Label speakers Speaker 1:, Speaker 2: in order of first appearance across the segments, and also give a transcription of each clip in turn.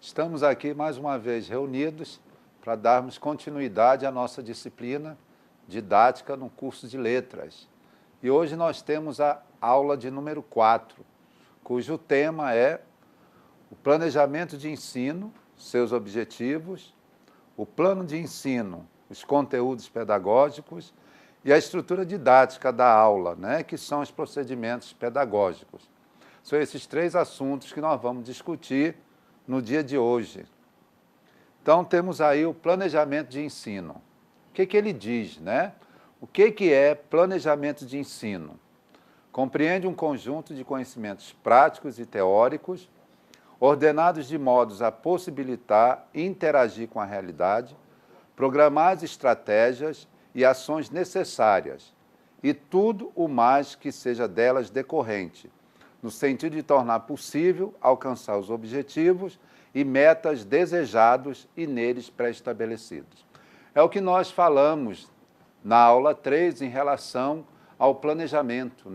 Speaker 1: Estamos aqui mais uma vez reunidos para darmos continuidade à nossa disciplina didática no curso de Letras. E hoje nós temos a aula de número 4, cujo tema é o planejamento de ensino, seus objetivos, o plano de ensino, os conteúdos pedagógicos e a estrutura didática da aula, que são os procedimentos pedagógicos. São esses três assuntos que nós vamos discutir no dia de hoje. Então, temos aí o planejamento de ensino. O que ele diz, O que é planejamento de ensino? Compreende um conjunto de conhecimentos práticos e teóricos, ordenados de modos a possibilitar interagir com a realidade, programar as estratégias e ações necessárias, e tudo o mais que seja delas decorrente, no sentido de tornar possível alcançar os objetivos e metas desejados e neles pré-estabelecidos. É o que nós falamos na aula 3 em relação ao planejamento,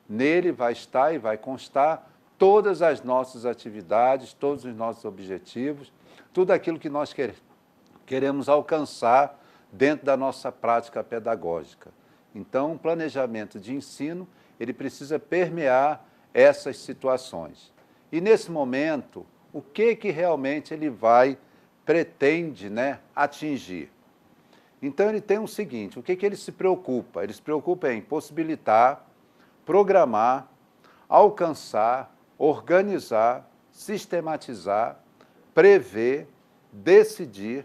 Speaker 1: Nele vai estar e vai constar todas as nossas atividades, todos os nossos objetivos, tudo aquilo que nós queremos alcançar dentro da nossa prática pedagógica. Então, o planejamento de ensino, ele precisa permear essas situações. E, nesse momento, o que realmente ele pretende atingir? Então, ele tem o seguinte, o que ele se preocupa? Ele se preocupa em possibilitar, programar, alcançar, organizar, sistematizar, prever, decidir,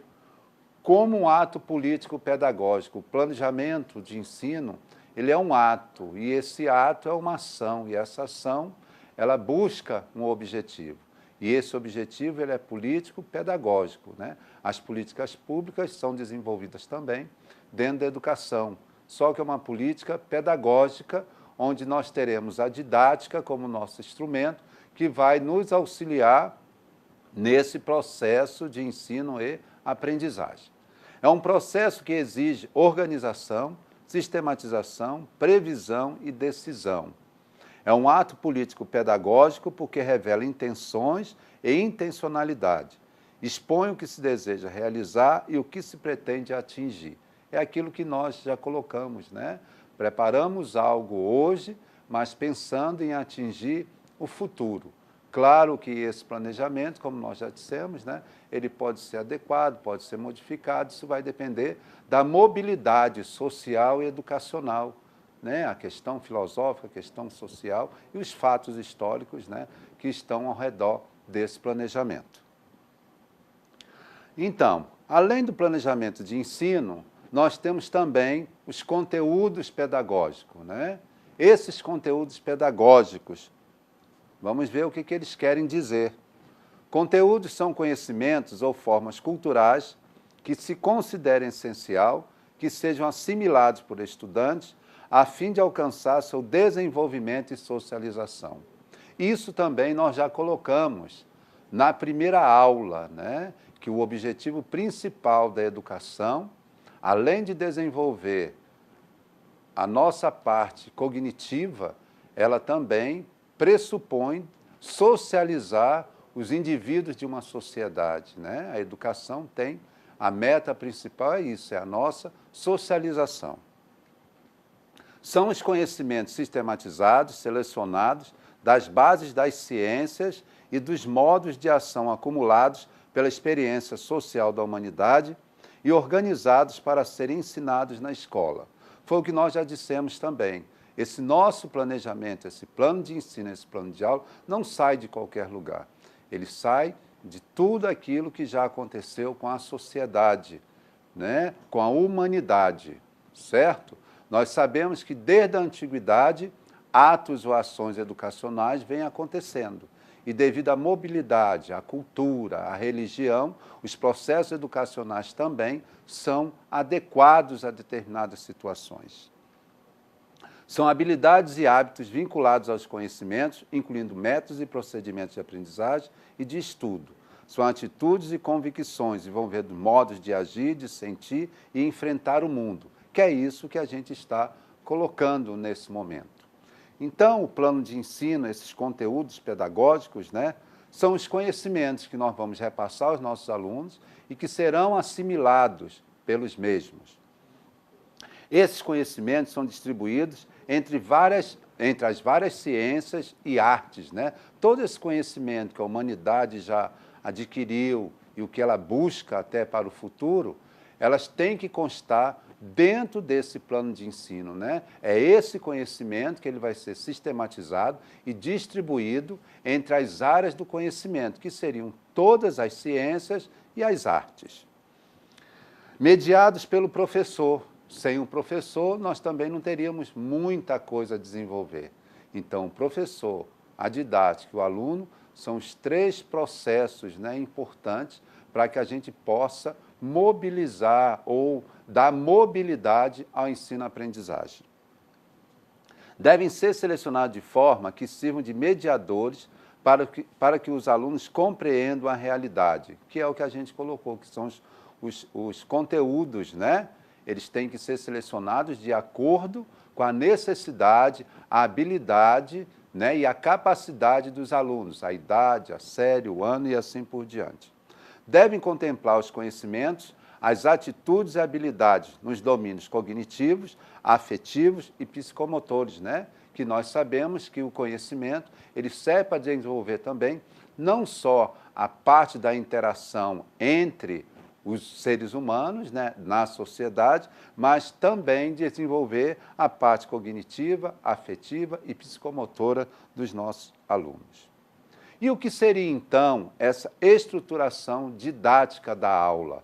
Speaker 1: como um ato político-pedagógico. O planejamento de ensino, ele é um ato, e esse ato é uma ação, e essa ação, ela busca um objetivo. E esse objetivo, ele é político-pedagógico, As políticas públicas são desenvolvidas também dentro da educação, só que é uma política pedagógica, onde nós teremos a didática como nosso instrumento, que vai nos auxiliar nesse processo de ensino e aprendizagem. É um processo que exige organização, sistematização, previsão e decisão. É um ato político-pedagógico porque revela intenções e intencionalidade, expõe o que se deseja realizar e o que se pretende atingir. É aquilo que nós já colocamos, Preparamos algo hoje, mas pensando em atingir o futuro. Claro que esse planejamento, como nós já dissemos, ele pode ser adequado, pode ser modificado, isso vai depender da mobilidade social e educacional, a questão filosófica, a questão social e os fatos históricos que estão ao redor desse planejamento. Então, além do planejamento de ensino, nós temos também os conteúdos pedagógicos. Esses conteúdos pedagógicos, vamos ver o que eles querem dizer. Conteúdos são conhecimentos ou formas culturais que se considerem essencial, que sejam assimilados por estudantes, a fim de alcançar seu desenvolvimento e socialização. Isso também nós já colocamos na primeira aula, que o objetivo principal da educação, além de desenvolver a nossa parte cognitiva, ela também pressupõe socializar os indivíduos de uma sociedade. A educação tem, a meta principal é isso, é a nossa socialização. São os conhecimentos sistematizados, selecionados, das bases das ciências e dos modos de ação acumulados pela experiência social da humanidade e organizados para serem ensinados na escola. Foi o que nós já dissemos também. Esse nosso planejamento, esse plano de ensino, esse plano de aula, não sai de qualquer lugar. Ele sai de tudo aquilo que já aconteceu com a sociedade, com a humanidade, certo? Nós sabemos que desde a antiguidade, atos ou ações educacionais vêm acontecendo. E devido à mobilidade, à cultura, à religião, os processos educacionais também são adequados a determinadas situações. São habilidades e hábitos vinculados aos conhecimentos, incluindo métodos e procedimentos de aprendizagem e de estudo. São atitudes e convicções envolvendo modos de agir, de sentir e enfrentar o mundo, que é isso que a gente está colocando nesse momento. Então, o plano de ensino, esses conteúdos pedagógicos, são os conhecimentos que nós vamos repassar aos nossos alunos e que serão assimilados pelos mesmos. Esses conhecimentos são distribuídos entre as várias ciências e artes, né? Todo esse conhecimento que a humanidade já adquiriu e o que ela busca até para o futuro, elas têm que constar dentro desse plano de ensino, né? É esse conhecimento que ele vai ser sistematizado e distribuído entre as áreas do conhecimento, que seriam todas as ciências e as artes. Mediados pelo professor. Sem o professor, nós também não teríamos muita coisa a desenvolver. Então, o professor, a didática e o aluno são os três processos, né, importantes para que a gente possa mobilizar ou dar mobilidade ao ensino-aprendizagem. Devem ser selecionados de forma que sirvam de mediadores para que os alunos compreendam a realidade, que é o que a gente colocou, que são os conteúdos, né? Eles têm que ser selecionados de acordo com a necessidade, a habilidade, né, e a capacidade dos alunos, a idade, a série, o ano e assim por diante. Devem contemplar os conhecimentos, as atitudes e habilidades nos domínios cognitivos, afetivos e psicomotores, né? Que nós sabemos que o conhecimento ele serve para desenvolver também não só a parte da interação entre os seres humanos, né, na sociedade, mas também desenvolver a parte cognitiva, afetiva e psicomotora dos nossos alunos. E o que seria, então, essa estruturação didática da aula?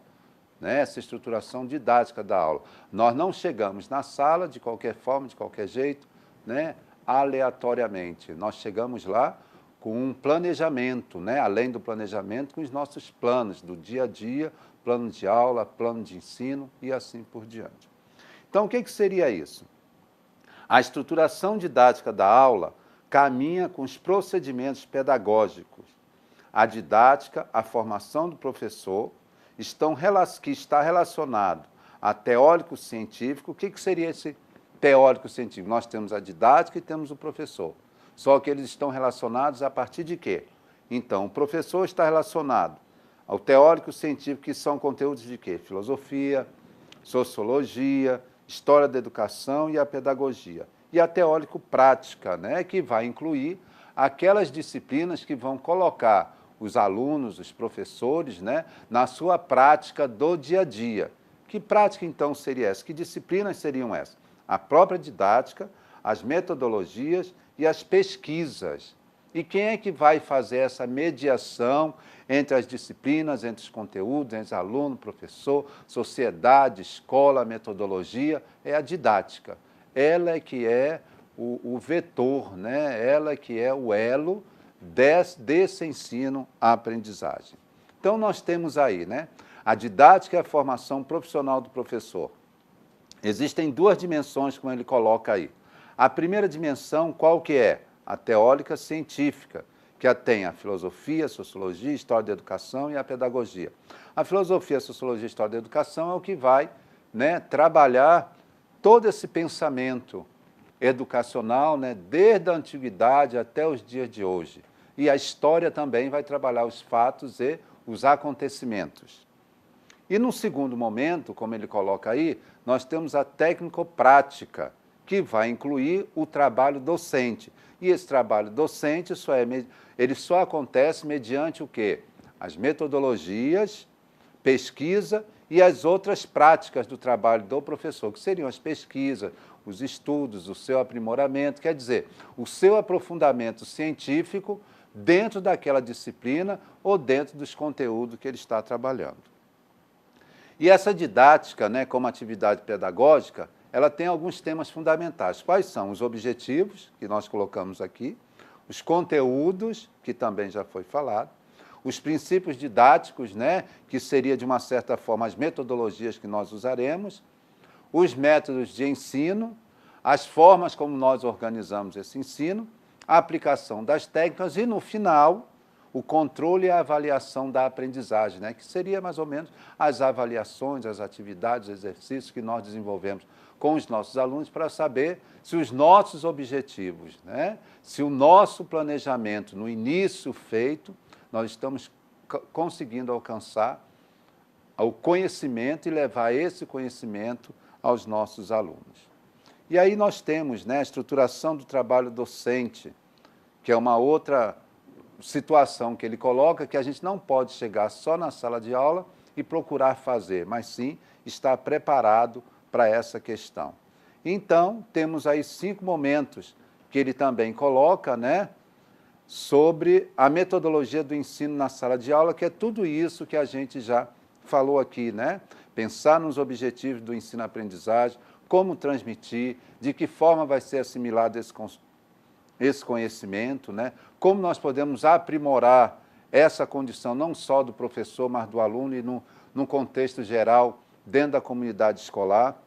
Speaker 1: Né? Essa estruturação didática da aula. Nós não chegamos na sala de qualquer forma, de qualquer jeito, né, aleatoriamente. Nós chegamos lá com um planejamento, né, além do planejamento, com os nossos planos do dia a dia, plano de aula, plano de ensino e assim por diante. Então, o que seria isso? A estruturação didática da aula caminha com os procedimentos pedagógicos. A didática, a formação do professor, que está relacionado a teórico-científico. O que seria esse teórico-científico? Nós temos a didática e temos o professor. Só que eles estão relacionados a partir de quê? Então, o professor está relacionado ao teórico-científico, que são conteúdos de quê? Filosofia, sociologia, história da educação e a pedagogia. E a teórico-prática, né, que vai incluir aquelas disciplinas que vão colocar os alunos, os professores, né, na sua prática do dia a dia. Que prática, então, seria essa? Que disciplinas seriam essas? A própria didática, as metodologias e as pesquisas. E quem é que vai fazer essa mediação entre as disciplinas, entre os conteúdos, entre aluno, professor, sociedade, escola, metodologia? É a didática. Ela é que é o vetor, né? Ela é que é o elo desse ensino à aprendizagem. Então, nós temos aí, né, a didática e a formação profissional do professor. Existem duas dimensões, como ele coloca aí. A primeira dimensão, qual que é? A teórica científica, que tem a filosofia, a sociologia, a história da educação e a pedagogia. A filosofia, a sociologia e a história da educação é o que vai, né, trabalhar todo esse pensamento educacional, né, desde a antiguidade até os dias de hoje. E a história também vai trabalhar os fatos e os acontecimentos. E no segundo momento, como ele coloca aí, nós temos a técnico-prática, que vai incluir o trabalho docente. E esse trabalho docente ele só acontece mediante o quê? As metodologias, pesquisa e as outras práticas do trabalho do professor, que seriam as pesquisas, os estudos, o seu aprimoramento, quer dizer, o seu aprofundamento científico dentro daquela disciplina ou dentro dos conteúdos que ele está trabalhando. E essa didática, né, como atividade pedagógica, ela tem alguns temas fundamentais. Quais são? Os objetivos, que nós colocamos aqui, os conteúdos, que também já foi falado, os princípios didáticos, né, que seria, de uma certa forma, as metodologias que nós usaremos, os métodos de ensino, as formas como nós organizamos esse ensino, a aplicação das técnicas e, no final, o controle e a avaliação da aprendizagem, né, que seria mais ou menos as avaliações, as atividades, os exercícios que nós desenvolvemos com os nossos alunos para saber se os nossos objetivos, né, se o nosso planejamento no início feito nós estamos conseguindo alcançar o conhecimento e levar esse conhecimento aos nossos alunos. E aí nós temos, né, a estruturação do trabalho docente, que é uma outra situação que ele coloca, que a gente não pode chegar só na sala de aula e procurar fazer, mas sim estar preparado para essa questão. Então, temos aí 5 momentos que ele também coloca, né, sobre a metodologia do ensino na sala de aula, que é tudo isso que a gente já falou aqui, né? Pensar nos objetivos do ensino-aprendizagem, como transmitir, de que forma vai ser assimilado esse conhecimento, né? Como nós podemos aprimorar essa condição não só do professor, mas do aluno e no contexto geral dentro da comunidade escolar.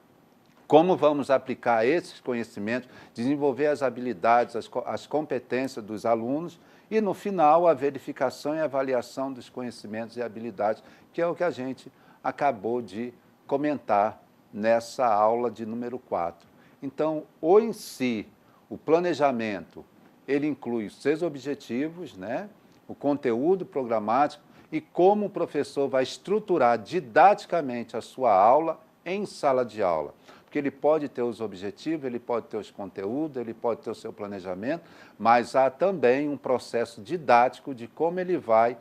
Speaker 1: Como vamos aplicar esses conhecimentos, desenvolver as habilidades, as competências dos alunos e, no final, a verificação e avaliação dos conhecimentos e habilidades, que é o que a gente acabou de comentar nessa aula de número 4. Então, o planejamento, ele inclui os seus objetivos, né? O conteúdo programático e como o professor vai estruturar didaticamente a sua aula em sala de aula. Porque ele pode ter os objetivos, ele pode ter os conteúdos, ele pode ter o seu planejamento, mas há também um processo didático de como ele vai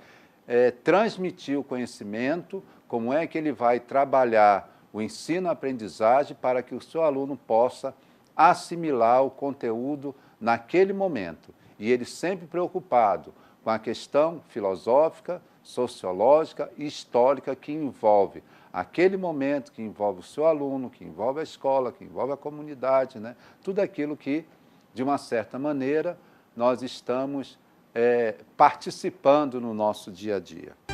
Speaker 1: transmitir o conhecimento, como é que ele vai trabalhar o ensino-aprendizagem para que o seu aluno possa assimilar o conteúdo naquele momento. E ele sempre preocupado com a questão filosófica, sociológica e histórica que envolve aquele momento, que envolve o seu aluno, que envolve a escola, que envolve a comunidade, né? Tudo aquilo que, de uma certa maneira, nós estamos participando no nosso dia a dia.